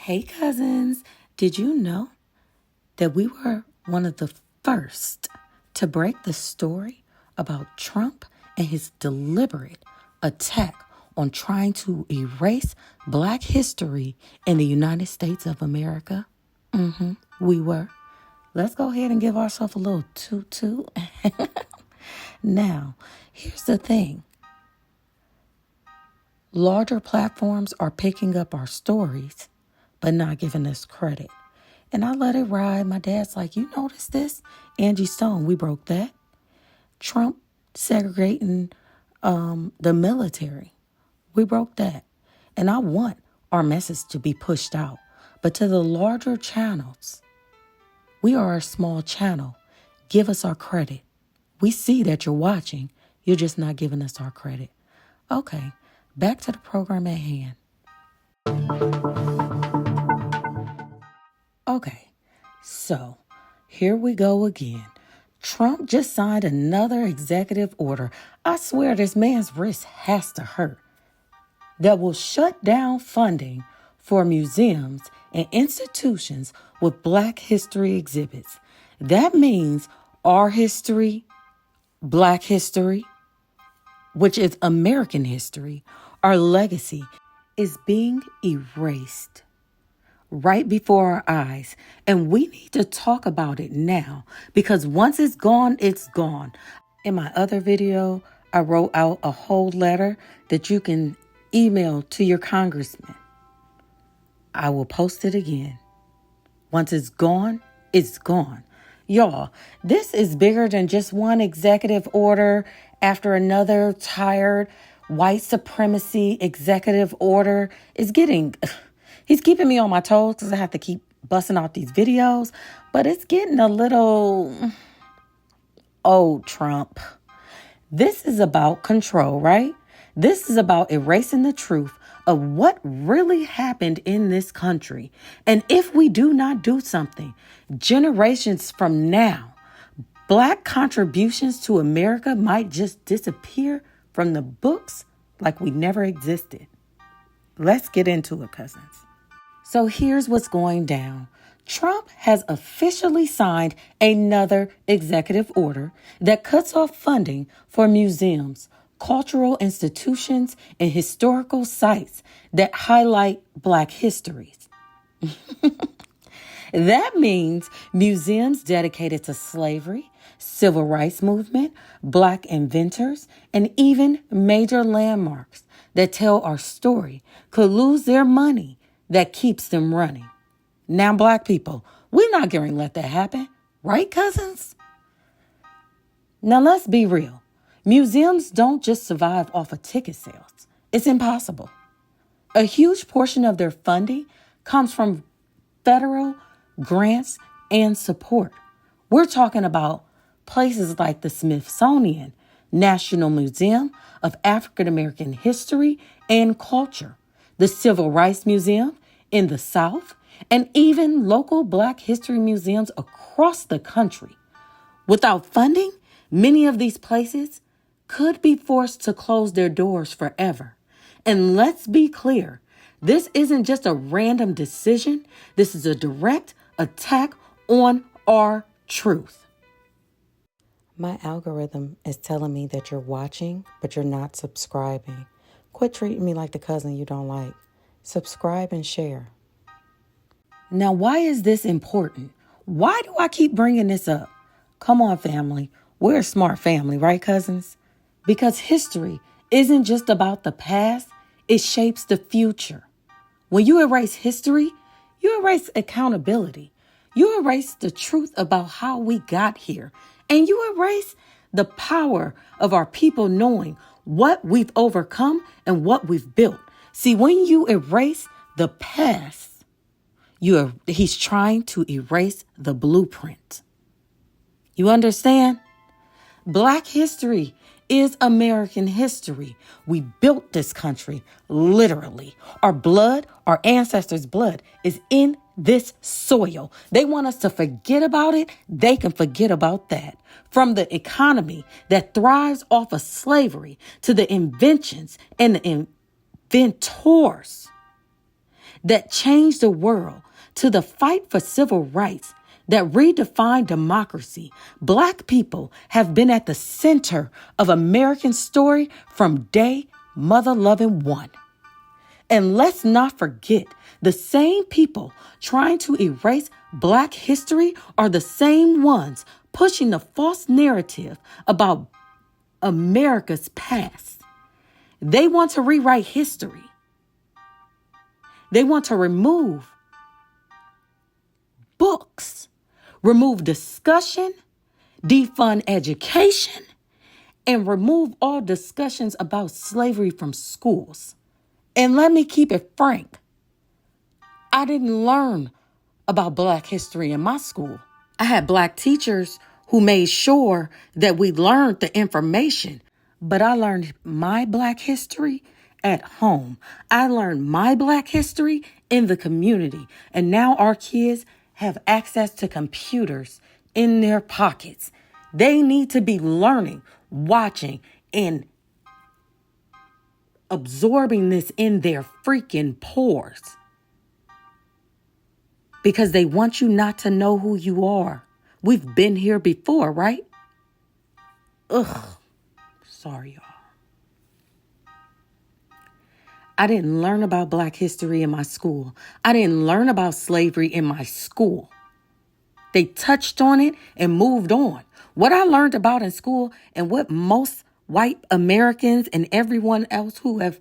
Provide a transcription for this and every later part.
Hey cousins, did you know that we were one of the first to break the story about Trump and his deliberate attack on trying to erase Black history in the United States of America? We were. Let's go ahead and give ourselves a little toot. Now, here's the thing. Larger platforms are picking up our stories, but not giving us credit. And I let it ride. My dad's like, you notice this? Angie Stone, we broke that. Trump segregating the military. We broke that. And I want our message to be pushed out. But to the larger channels, we are a small channel. Give us our credit. We see that you're watching. You're just not giving us our credit. Okay, back to the program at hand. Okay, so here we go again. Trump just signed another executive order. I swear this man's wrist has to hurt. That will shut down funding for museums and institutions with Black history exhibits. That means our history, Black history, which is American history, our legacy is being erased right before our eyes. And we need to talk about it now because once it's gone, it's gone. In my other video, I wrote out a whole letter that you can email to your congressman. I will post it again. Once it's gone, it's gone. Y'all, this is bigger than just one executive order after another. Tired white supremacy executive order is getting... He's keeping me on my toes because I have to keep busting out these videos. But it's getting a little... Oh, Trump. This is about control, right? This is about erasing the truth of what really happened in this country. And if we do not do something, generations from now, Black contributions to America might just disappear from the books like we never existed. Let's get into it, cousins. So here's what's going down. Trump has officially signed another executive order that cuts off funding for museums, cultural institutions, and historical sites that highlight Black histories. That means museums dedicated to slavery, civil rights movement, Black inventors, and even major landmarks that tell our story could lose their money that keeps them running. Now, Black people, we're not going to let that happen. Right, cousins? Now, let's be real. Museums don't just survive off of ticket sales. It's impossible. A huge portion of their funding comes from federal grants and support. We're talking about places like the Smithsonian, National Museum of African American History and Culture, the Civil Rights Museum in the South, and even local Black history museums across the country. Without funding, many of these places could be forced to close their doors forever. And let's be clear, this isn't just a random decision. This is a direct attack on our truth. My algorithm is telling me that you're watching, but you're not subscribing. Quit treating me like the cousin you don't like. Subscribe and share. Now, why is this important? Why do I keep bringing this up? Come on, family. We're a smart family, right, cousins? Because history isn't just about the past. It shapes the future. When you erase history, you erase accountability. You erase the truth about how we got here. And you erase the power of our people knowing what we've overcome and what we've built. See, when you erase the past, he's trying to erase the blueprint. You understand? Black history is American history. We built this country, literally. Our blood, our ancestors' blood is in this soil. They want us to forget about it. They can forget about that. From the economy that thrives off of slavery to the inventions and the inventors that changed the world, to the fight for civil rights that redefined democracy, Black people have been at the center of American story from day mother-loving one. And let's not forget, the same people trying to erase Black history are the same ones pushing the false narrative about America's past. They want to rewrite history. They want to remove books, remove discussion, defund education, and remove all discussions about slavery from schools. And let me keep it frank. I didn't learn about Black history in my school. I had Black teachers who made sure that we learned the information, but I learned my Black history at home. I learned my Black history in the community. And now our kids have access to computers in their pockets. They need to be learning, watching, and absorbing this in their freaking pores. Because they want you not to know who you are. We've been here before, right? Sorry, y'all. I didn't learn about Black history in my school. I didn't learn about slavery in my school. They touched on it and moved on. What I learned about in school and what most white Americans and everyone else who have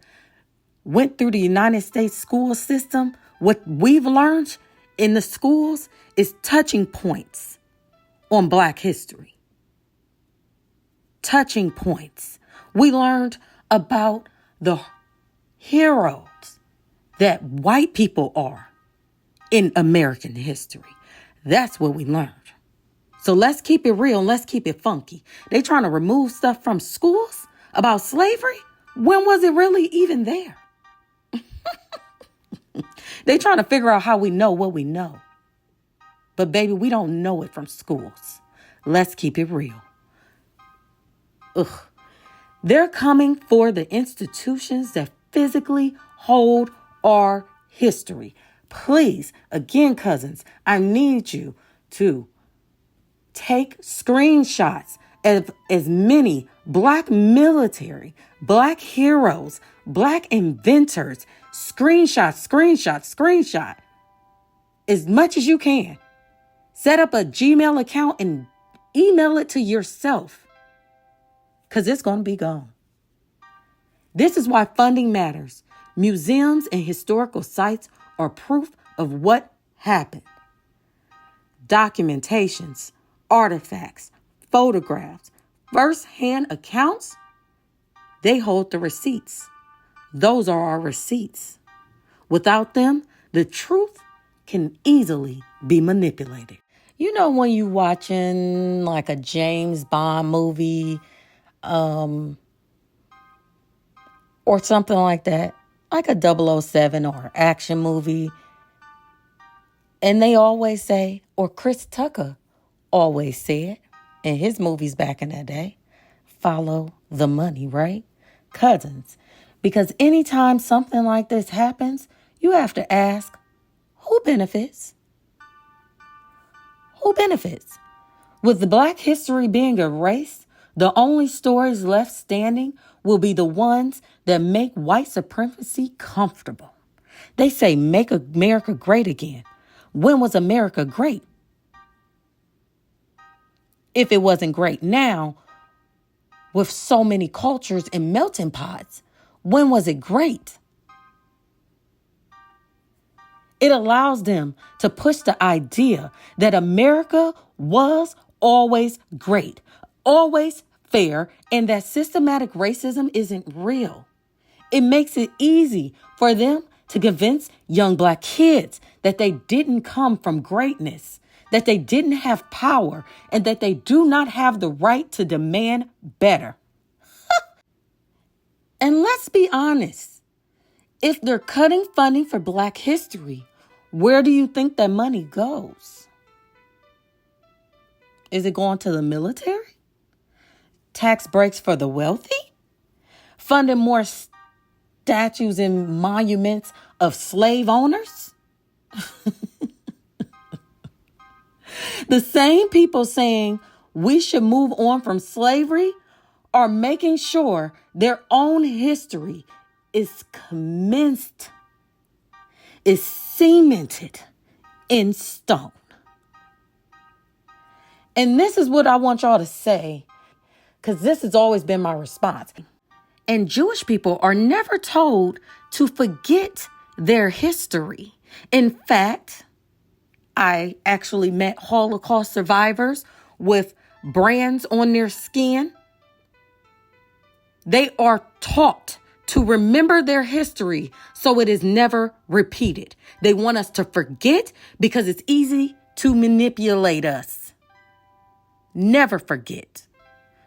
went through the United States school system, what we've learned in the schools is touching points on Black history. Touching points. We learned about the heroes that white people are in American history. That's what we learned. So let's keep it real. Let's keep it funky. They trying to remove stuff from schools about slavery. When was it really even there? They trying to figure out how we know what we know. But baby, we don't know it from schools. Let's keep it real. They're coming for the institutions that physically hold our history. Please, again, cousins, I need you to take screenshots of as many Black military, Black heroes, Black inventors, screenshot, as much as you can. Set up a Gmail account and email it to yourself, because it's going to be gone. This is why funding matters. Museums and historical sites are proof of what happened. Documentations, artifacts, photographs, first-hand accounts, they hold the receipts. Those are our receipts. Without them, the truth can easily be manipulated. You know, when you watching like a James Bond movie, or something like that, like a 007 or action movie, and they always say, or Chris Tucker always said in his movies back in that day, follow the money, right? Cousins, because anytime something like this happens, you have to ask, who benefits? Who benefits? With the Black history being erased, the only stories left standing will be the ones that make white supremacy comfortable. They say, make America great again. When was America great? If it wasn't great now, with so many cultures and melting pots, when was it great? It allows them to push the idea that America was always great, always fair, and that systematic racism isn't real. It makes it easy for them to convince young Black kids that they didn't come from greatness, that they didn't have power, and that they do not have the right to demand better. And let's be honest, if they're cutting funding for Black history, where do you think that money goes? Is it going to the military? Tax breaks for the wealthy? Funding more statues and monuments of slave owners? The same people saying we should move on from slavery are making sure their own history is commenced, is cemented in stone. And this is what I want y'all to say, because this has always been my response. And Jewish people are never told to forget their history. In fact, I actually met Holocaust survivors with brands on their skin. They are taught to remember their history so it is never repeated. They want us to forget because it's easy to manipulate us. Never forget.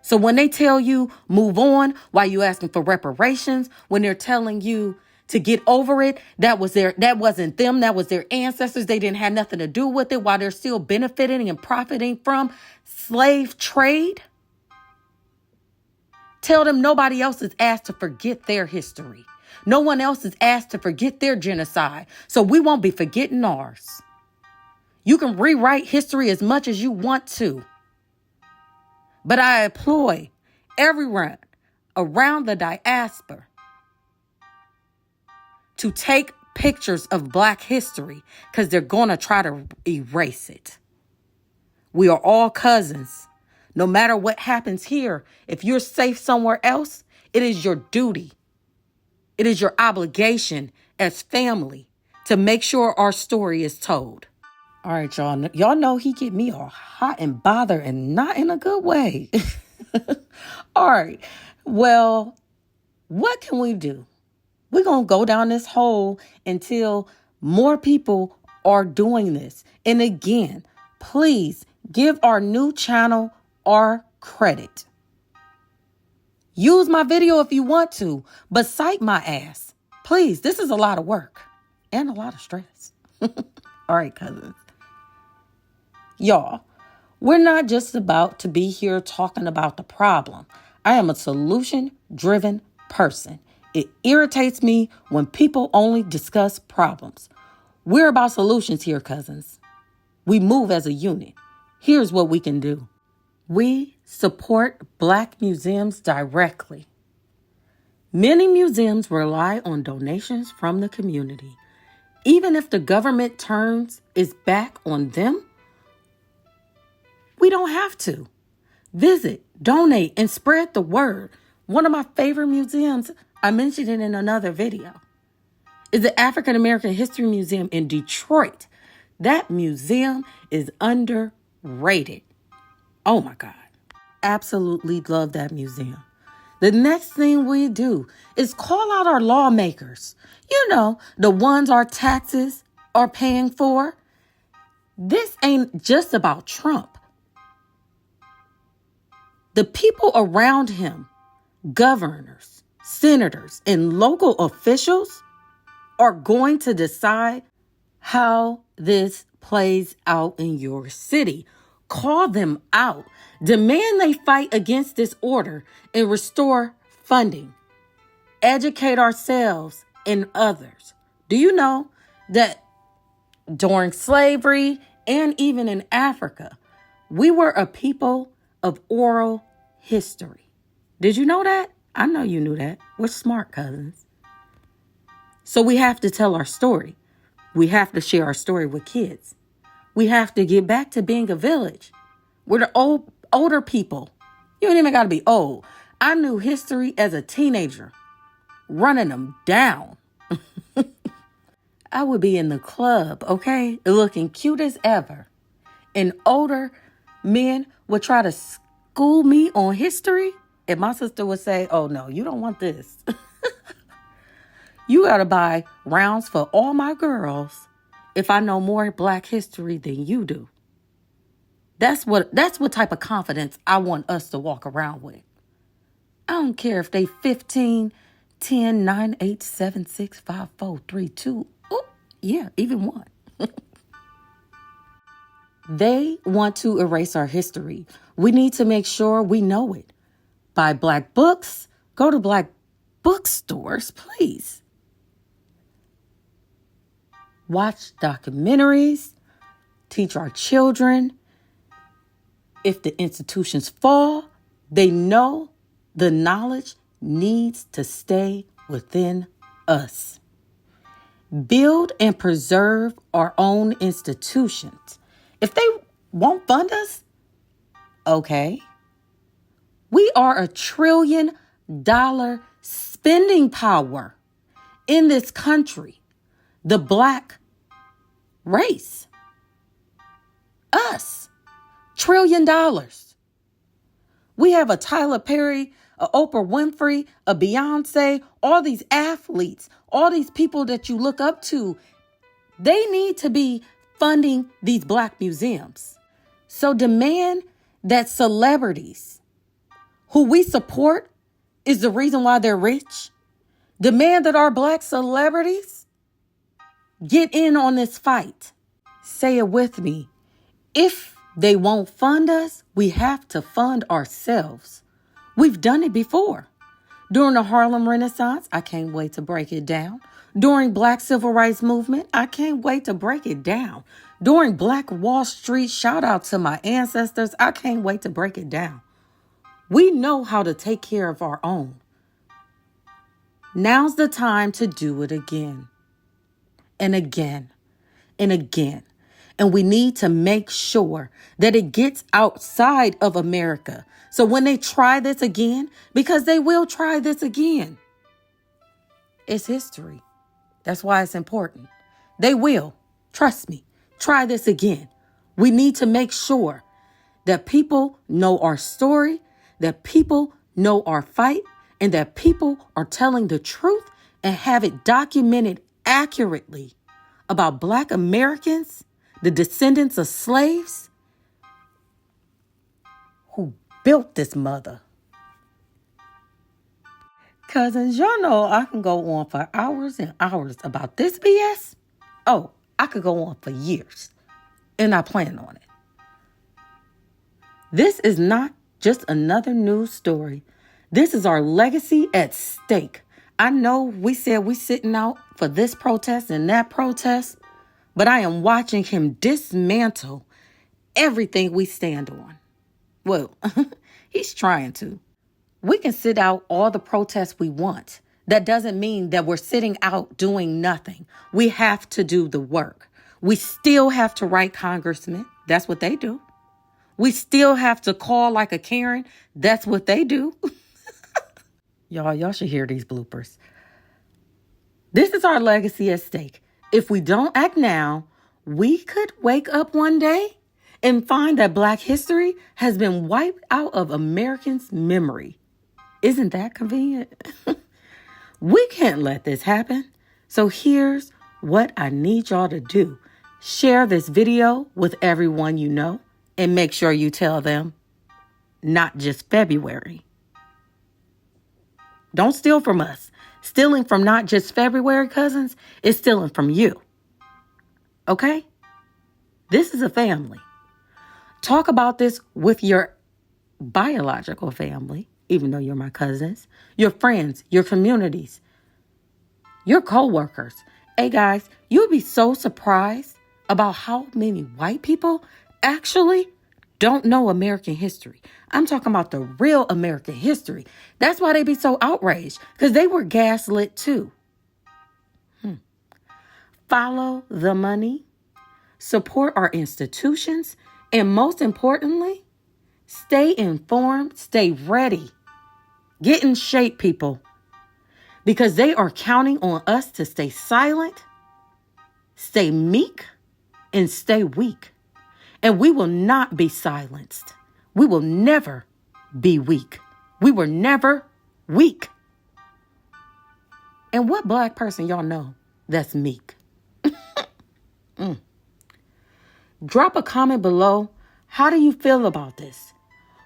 So when they tell you move on, why you asking for reparations, when they're telling you to get over it, that wasn't them, that was their ancestors. They didn't have nothing to do with it, while they're still benefiting and profiting from slave trade. Tell them nobody else is asked to forget their history. No one else is asked to forget their genocide. So we won't be forgetting ours. You can rewrite history as much as you want to. But I employ everyone around the diaspora to take pictures of Black history because they're going to try to erase it. We are all cousins. No matter what happens here, if you're safe somewhere else, it is your duty. It is your obligation as family to make sure our story is told. All right, y'all. Y'all know he get me all hot and bothered and not in a good way. All right. Well, what can we do? We're going to go down this hole until more people are doing this. And again, please give our new channel our credit. Use my video if you want to, but cite my ass. Please, this is a lot of work and a lot of stress. All right, cousins. Y'all, we're not just about to be here talking about the problem. I am a solution-driven person. It irritates me when people only discuss problems. We're about solutions here, cousins. We move as a unit. Here's what we can do. We support Black museums directly. Many museums rely on donations from the community. Even if the government turns its back on them, we don't have to. Visit, donate, and spread the word. One of my favorite museums, I mentioned it in another video, is the African American History Museum in Detroit. That museum is underrated. Oh my God. Absolutely love that museum. The next thing we do is call out our lawmakers. You know, the ones our taxes are paying for. This ain't just about Trump. The people around him, governors, senators, and local officials are going to decide how this plays out in your city. Call them out. Demand they fight against this order and restore funding. Educate ourselves and others. Do you know that during slavery and even in Africa, we were a people of oral history? Did you know that? I know you knew that. We're smart, cousins. So we have to tell our story. We have to share our story with kids. We have to get back to being a village. We're the older people. You ain't even got to be old. I knew history as a teenager, running them down. I would be in the club, okay, looking cute as ever. And older men would try to school me on history. And my sister would say, oh, no, you don't want this. You got to buy rounds for all my girls if I know more Black history than you do. That's what type of confidence I want us to walk around with. I don't care if they 15, 10, 9, 8, 7, 6, 5, 4, 3, 2. Oh, yeah, even 1. They want to erase our history. We need to make sure we know it. Buy Black books. Go to Black bookstores, please. watch documentaries, teach our children. If the institutions fall, they know the knowledge needs to stay within us. Build and preserve our own institutions. If they won't fund us, okay. We are $1 trillion spending power in this country. The Black race. Us. $1 trillion. We have a Tyler Perry, a Oprah Winfrey, a Beyonce, all these athletes, all these people that you look up to. They need to be funding these Black museums. So demand that celebrities who we support is the reason why they're rich. Demand that our Black celebrities get in on this fight. Say it with me. If they won't fund us, we have to fund ourselves. We've done it before. During the Harlem Renaissance, I can't wait to break it down. During Black Civil Rights Movement, I can't wait to break it down. During Black Wall Street, shout out to my ancestors, I can't wait to break it down. We know how to take care of our own. Now's the time to do it again and again and again. And we need to make sure that it gets outside of America. So when they try this again, because they will try this again, it's history. That's why it's important. They will, trust me, try this again. We need to make sure that people know our story, that people know our fight, and that people are telling the truth and have it documented accurately about Black Americans, the descendants of slaves who built this mother. Cousins, y'all know I can go on for hours and hours about this BS. Oh, I could go on for years, and I plan on it. This is not just another news story. This is our legacy at stake. I know we said we sitting out for this protest and that protest, but I am watching him dismantle everything we stand on. Well, he's trying to. We can sit out all the protests we want. That doesn't mean that we're sitting out doing nothing. We have to do the work. We still have to write congressmen. That's what they do. We still have to call like a Karen. That's what they do. Y'all should hear these bloopers. This is our legacy at stake. If we don't act now, we could wake up one day and find that Black history has been wiped out of Americans' memory. Isn't that convenient? We can't let this happen. So here's what I need y'all to do. Share this video with everyone you know and make sure you tell them, not just February. Don't steal from us. Stealing from not just February, cousins, is stealing from you. Okay? This is a family. Talk about this with your biological family, even though you're my cousins, your friends, your communities, your coworkers. Hey guys, you'll be so surprised about how many white people actually don't know American history. I'm talking about the real American history. That's why they be so outraged, because they were gaslit too. Follow the money, support our institutions, and most importantly, stay informed, stay ready. Get in shape, people, because they are counting on us to stay silent, stay meek, and stay weak. And we will not be silenced. We will never be weak. We were never weak. And what Black person y'all know that's meek? Drop a comment below. How do you feel about this?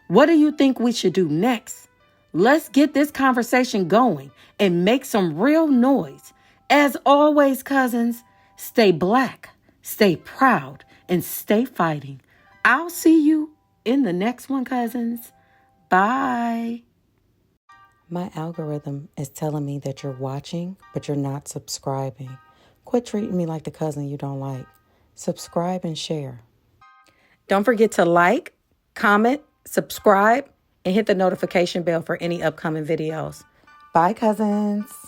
What do you think we should do next? Let's get this conversation going and make some real noise. As always, cousins, stay Black, stay proud, and stay fighting. I'll see you in the next one, cousins. Bye. My algorithm is telling me that you're watching, but you're not subscribing. Quit treating me like the cousin you don't like. Subscribe and share. Don't forget to like, comment, subscribe, and hit the notification bell for any upcoming videos. Bye, cousins.